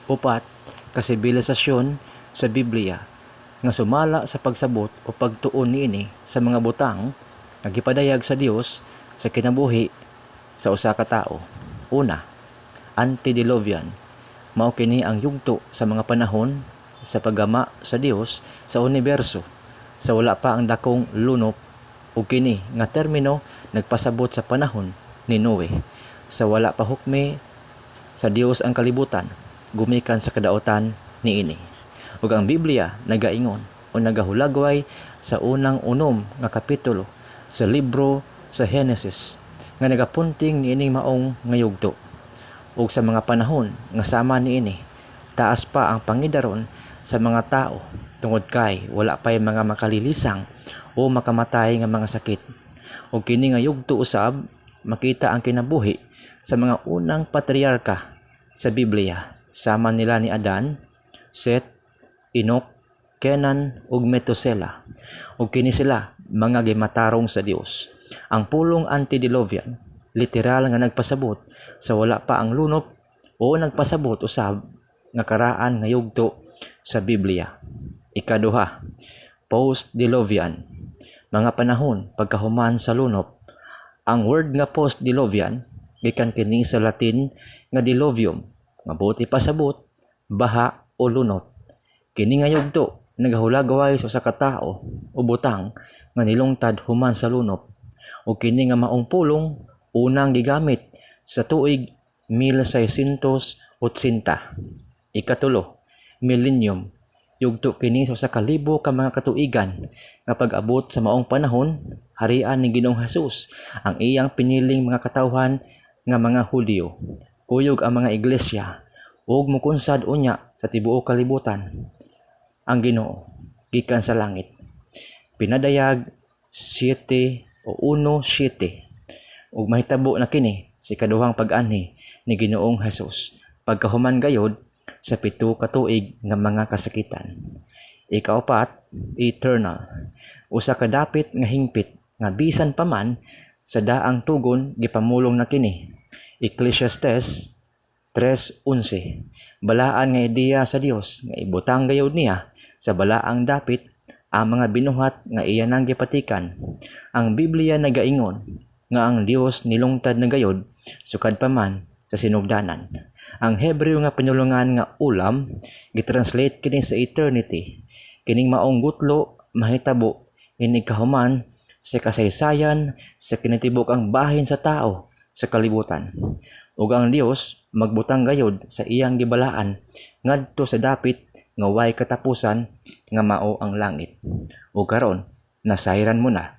Upat, kasibilisasyon sa Biblia nga sumala sa pagsabot o pagtuon niini sa mga butang nga gipadayag sa Dios sa kinabuhi sa usa ka tawo. Una, antediluvian. Mao kini ang yugto sa mga panahon sa paggama sa Dios sa universo sa wala pa ang dakong lunop, ug kini nga termino nagpasabot sa panahon ni Noe sa wala pa hukmi sa Dios ang kalibutan gumikan sa kadaotan niini. Ug ang Biblia nagaingon o nagahulagway sa unang nga kapitulo sa libro sa Genesis nga nagapunting niining maong nga yugto. Ug sa mga panahon nga sama niini, taas pa ang pangidaron sa mga tao tungod kay wala pay mga makalilisang o makamatay nga mga sakit. Ug kini nga yugto usab makita ang kinabuhi sa mga unang patriarka sa Biblia, sama nila ni Adan, Seth, Enoch, Kenan ug Metusela. Ug kini sila mga gimatarong sa Dios. Ang pulong antediluvian literal nga nagpasabot sa wala pa ang lunop o nagpasabot usab nga karaan nga yugto sa Biblia. Ikaduha, post-diluvian. Mga panahon pagkahuman sa lunop. Ang word nga post-diluvian gikan kini sa Latin nga diluvium, mabuti pasabot, baha o lunop. Kini nga yugto nagahulagway sa usa ka tawo o butang nga nilungtad human sa lunop. O kini nga maong pulong unang gigamit sa tuig 1680. Ikatulo, millennium. Yugto kini sa usa ka libo ka mga katuigan nga pag-abot sa maong panahon harian ni Ginoong Hesus ang iyang piniling mga katawhan nga mga Hudyo. Kuyog ang mga iglesia ug mukunsad unya sa tibuok kalibutan ang Ginoo gikan sa langit. Pinadayag 7 o 1:7 ug mahitabo na kini sa ikaduhang pag-anhi ni Ginoong Hesus pagkahuman gayod sa 7 ka tuig nga mga kasakitan. Ikaapat, eternal. Usa ka dapit nga hingpit nga bisan pa man sa daang tugon gipamulong na kini. Ecclesiastes 3:11. Balaan nga ideya sa Dios nga ibutang gayud niya sa balaang dapit ang mga binuhat nga iya nang gipatikan. Ang Biblia nagaingon nga ang Dios nilungtad na gayod sukad pa man sa sinugdanan. Ang Hebreo nga pinulungan nga ulam gitranslate kini sa eternity. Kining maong gutlo mahitabo ini kahuman sa kasaysayan sa kinatibuk ang bahin sa tao sa kalibutan. Ug ang Dios magbutang gayod sa iyang gibalaan ngadto sa dapit nga way katapusan nga mao ang langit. Ug karon nasayran mo na